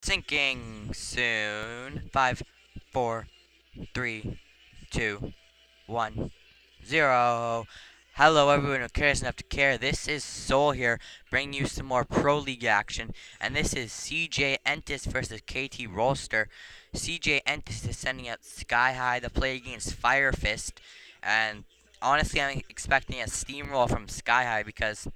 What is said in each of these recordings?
Sinking soon. Five, four, three, two, one, zero. Hello, everyone who cares enough to care. This is Soul here, bringing you some more Pro League action. And this is CJ Entus versus KT Rolster. CJ Entus is sending out Skyhigh to play against Skyhigh. And honestly, I'm expecting a steamroll from Skyhigh because,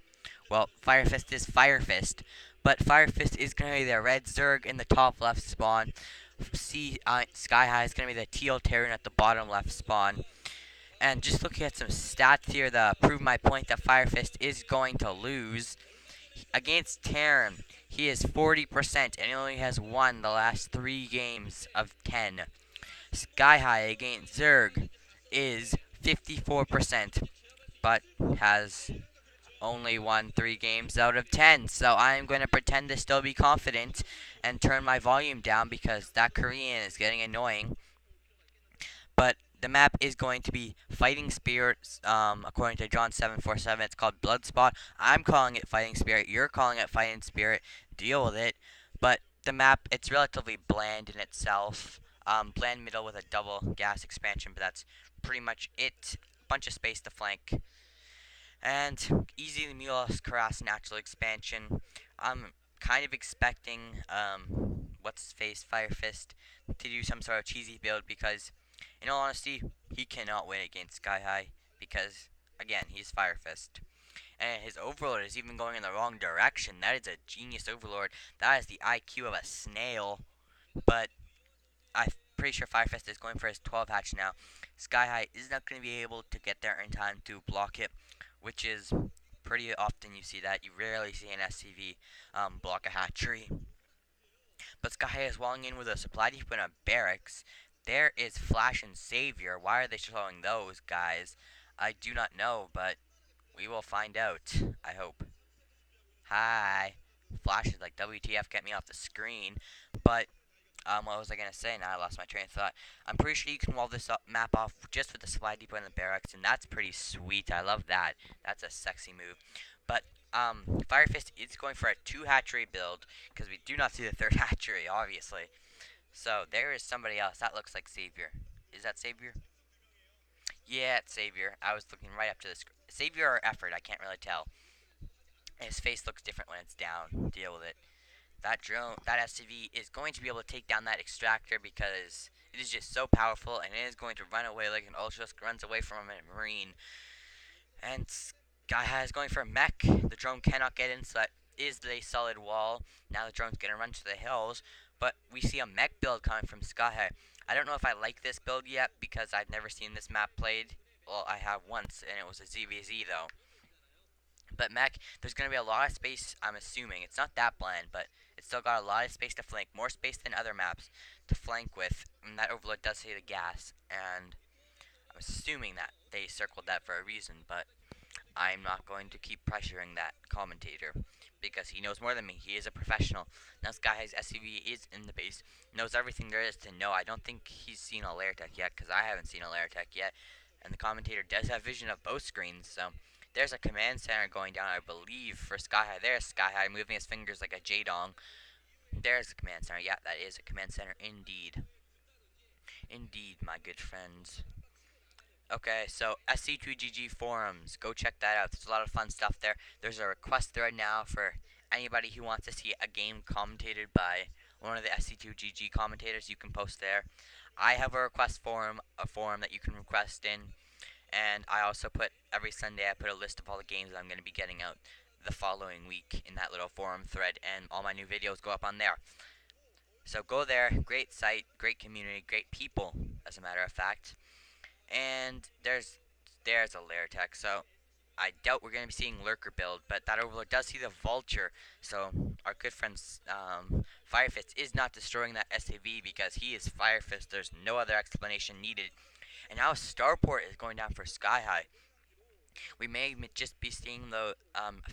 well, Skyhigh is Skyhigh. But Skyhigh is going to be the red Zerg in the top left spawn. Skyhigh is going to be the Teal Terran at the bottom left spawn. And just looking at some stats here that prove my point that Skyhigh is going to lose. Against Terran, he is 40% and he only has won the last 3 games of 10. Skyhigh against Zerg is 54%, but has only won 3 games out of 10. So I'm going to pretend to still be confident and turn my volume down because that Korean is getting annoying. But the map is going to be Fighting Spirit, according to John747. It's called Bloodspot. I'm calling it Fighting Spirit. You're calling it Fighting Spirit. Deal with it. But the map, it's relatively bland in itself. Bland middle with a double gas expansion, but that's pretty much it. Bunch of space to flank. And easy Mulos Karas natural expansion. I'm kind of expecting what's his face ShineFist to do some sort of cheesy build because in all honesty he cannot win against Skyhigh because again he's ShineFist. And his overlord is even going in the wrong direction. That is a genius overlord. That is the IQ of a snail. But I'm pretty sure ShineFist is going for his 12 hatch now. Skyhigh is not going to be able to get there in time to block it, which is pretty often you see that. You rarely see an SCV block a hatchery. But Skyhigh is walling in with a supply depot and a barracks. There is Flash and Savior. Why are they showing those guys? I do not know, but we will find out, I hope. Hi. Flash is like, WTF, get me off the screen. But what was I gonna say? Now I lost my train of thought. I'm pretty sure you can wall this map off just with the supply depot and the barracks, and that's pretty sweet. I love that. That's a sexy move. But ShineFist is going for a 2 hatchery build because we do not see the 3rd hatchery, obviously. So there is somebody else. That looks like Savior. Is that Savior? Yeah, it's Savior. I was looking right up to the screen. Savior or Effort, I can't really tell. His face looks different when it's down. Deal with it. That drone, that SCV is going to be able to take down that extractor because it is just so powerful and it is going to run away like an Ultrask runs away from a Marine. And Skyhigh is going for a mech. The drone cannot get in, so that is a solid wall. Now the drone's going to run to the hills, but we see a mech build coming from Skyhigh. I don't know if I like this build yet because I've never seen this map played. Well, I have once, and it was a ZVZ though. But mech, there's going to be a lot of space, I'm assuming. It's not that bland, but it's still got a lot of space to flank. More space than other maps to flank with. And that overload does say the gas. And I'm assuming that they circled that for a reason, but I'm not going to keep pressuring that commentator because he knows more than me. He is a professional. Now this guy has SCV is in the base, knows everything there is to know. I don't think he's seen a lair tech yet because I haven't seen a lair tech yet. And the commentator does have vision of both screens, so there's a command center going down, I believe, for Skyhigh. There's Skyhigh moving his fingers like a J-dong. There's the command center. Yeah, that is a command center indeed. Indeed, my good friends. Okay, so SC2GG forums, go check that out. There's a lot of fun stuff there. There's a request thread now for anybody who wants to see a game commentated by one of the SC2GG commentators. You can post there. I have a request forum, a forum that you can request in, and I also put every Sunday I put a list of all the games that I'm going to be getting out the following week in that little forum thread, and all my new videos go up on there. So go there. Great site, great community, great people, as a matter of fact. And there's a lair tech, so I doubt we're going to be seeing lurker build, but that overlord does see the vulture, so our good friend ShineFist is not destroying that SAV because he is ShineFist. There's no other explanation needed. And now Starport is going down for Skyhigh. We may just be seeing the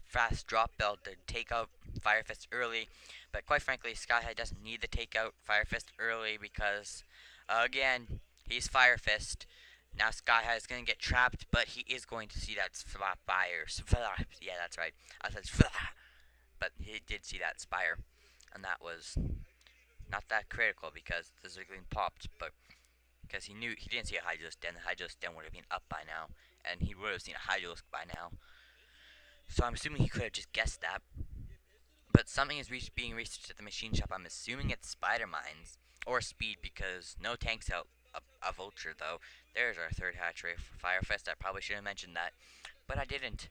fast drop build to take out ShineFist early, but quite frankly, Skyhigh doesn't need to take out ShineFist early because, again, he's ShineFist. Now Skyhigh is going to get trapped, but he is going to see that spire. Yeah, that's right. I said but he did see that spire, and that was Not that critical because the Zergling popped, but because he didn't see a Hydralisk Den. The Hydralisk Den would have been up by now, and he would have seen a Hydralisk by now. So I'm assuming he could have just guessed that. But something is being researched at the machine shop. I'm assuming it's spider mines or speed because no tanks out a vulture though. There's our third hatchery for SkyHigh. I probably should have mentioned that, but I didn't.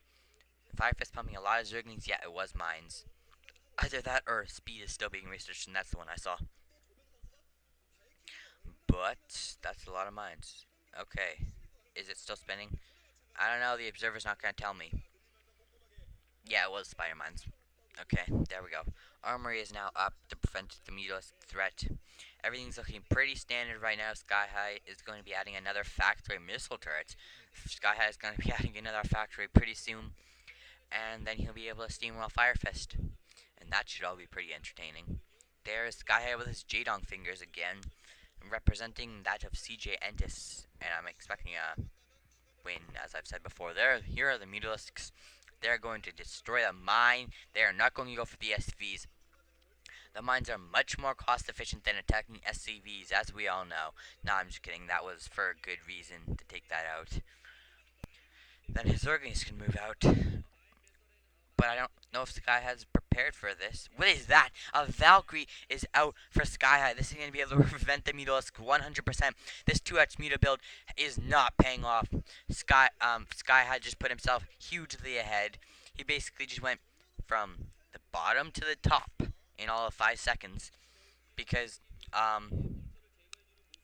SkyHigh pumping a lot of Zerglings. Yeah, it was mines. Either that or speed is still being researched, and that's the one I saw. But that's a lot of mines. Okay, is it still spinning? I don't know. The observer's not gonna tell me. Yeah, it was spider mines. Okay, there we go. Armory is now up to prevent the Mutalisk threat. Everything's looking pretty standard right now. Skyhigh is going to be adding another factory missile turret. Skyhigh is going to be adding another factory pretty soon. And then he'll be able to steamroll SkyFireFist. And that should all be pretty entertaining. There's Skyhigh with his Jadong fingers again, representing that of CJ Entus. And I'm expecting a win, as I've said before. Here are the Mutalisks. They're going to destroy the mine. They are not going to go for the SCVs. The mines are much more cost efficient than attacking SCVs, as we all know. No, I'm just kidding. That was for a good reason to take that out. Then his Zerglings can move out. But I don't know if Sky has prepared for this. What is that? A Valkyrie is out for Skyhigh. This is going to be able to prevent the Mutalisk 100%. This 2H Muta build is not paying off. Skyhigh just put himself hugely ahead. He basically just went from the bottom to the top in all of 5 seconds. Because,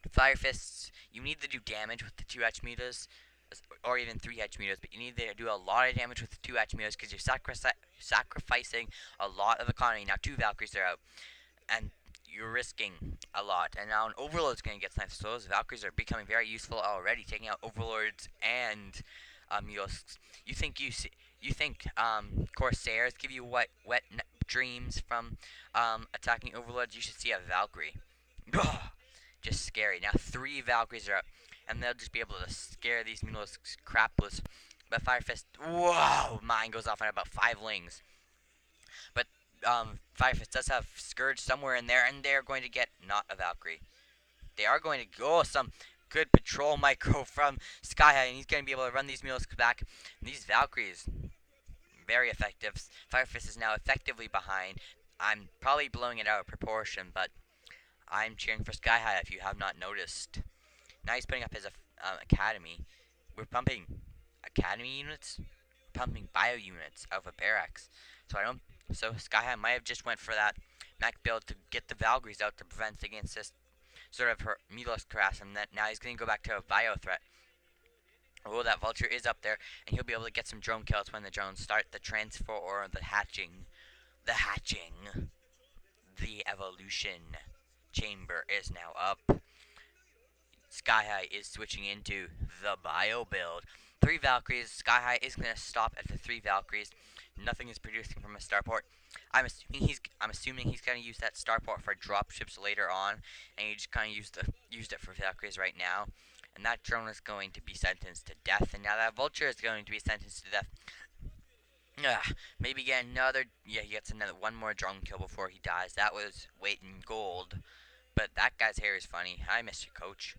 SkyFireFists, you need to do damage with the 2H Mutas, or even 3H Mutas, but you need to do a lot of damage with the 2H Mutas because you're sacrificing a lot of economy. Now 2 Valkyries are out, and you're risking a lot. And now an Overlord's going to get sniped, so those Valkyries are becoming very useful already, taking out Overlords and Mutasks. You think Corsairs give you wet dreams from attacking Overlords? You should see a Valkyrie. Just scary. Now 3 Valkyries are up, and they'll just be able to scare these Mutalisks crapless. But SkyFist, whoa, mine goes off at about 5 lings. But SkyFist does have Scourge somewhere in there, and they're going to get not a Valkyrie. They are going to go some good patrol micro from Skyhigh, and he's going to be able to run these Mutalisks back. And these Valkyries, very effective. SkyFist is now effectively behind. I'm probably blowing it out of proportion, but I'm cheering for Skyhigh if you have not noticed. Now he's putting up his academy. We're pumping academy units, pumping bio units out of a barracks. So Skyhigh might have just went for that mech build to get the Valkyries out to prevent against this sort of her Mutalisk harass, and that now he's going to go back to a bio threat. Oh, that vulture is up there, and he'll be able to get some drone kills when the drones start the transfer or the hatching. The hatching. The evolution chamber is now up. Skyhigh is switching into the bio build. 3 Valkyries. Skyhigh is going to stop at the 3 Valkyries. Nothing is producing from a starport. I'm assuming he's going to use that starport for dropships later on, and he just kind of used it for Valkyries right now. And that drone is going to be sentenced to death, and now that vulture is going to be sentenced to death. Maybe get another. Yeah, he gets one more drone kill before he dies. That was weight in gold. But that guy's hair is funny. Hi, Mr. Coach.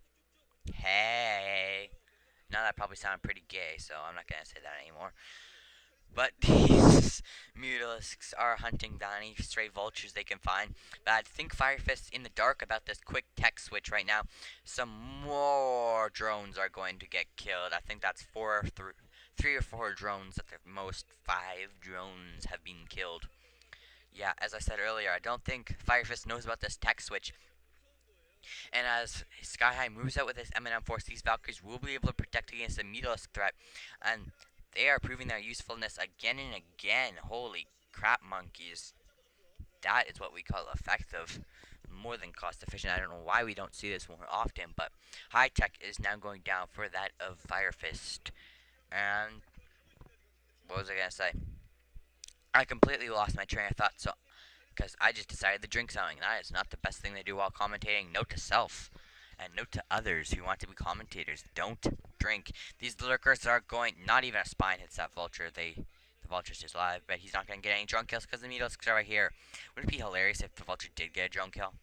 Hey. Now that probably sounded pretty gay, so I'm not going to say that anymore. But these Mutalisks are hunting down any stray vultures they can find. But I think SkyFist's in the dark about this quick tech switch right now. Some more drones are going to get killed. I think that's 3 or 4 drones at the most. 5 drones have been killed. Yeah, as I said earlier, I don't think SkyFist knows about this tech switch. And as Skyhigh moves out with his M&M force, these Valkyries will be able to protect against the Mutalisk threat. And they are proving their usefulness again and again. Holy crap, monkeys. That is what we call effective. More than cost efficient. I don't know why we don't see this more often, but high tech is now going down for that of SkyFist. And what was I going to say? I completely lost my train of thought, so because I just decided to drink something. That is not the best thing to do while commentating. Note to self, and note to others who want to be commentators: don't drink. These lurkers are going. Not even a spine hits that vulture. The vulture's just alive, but he's not going to get any drone kills because the Mutalisks are right here. Would it be hilarious if the vulture did get a drone kill?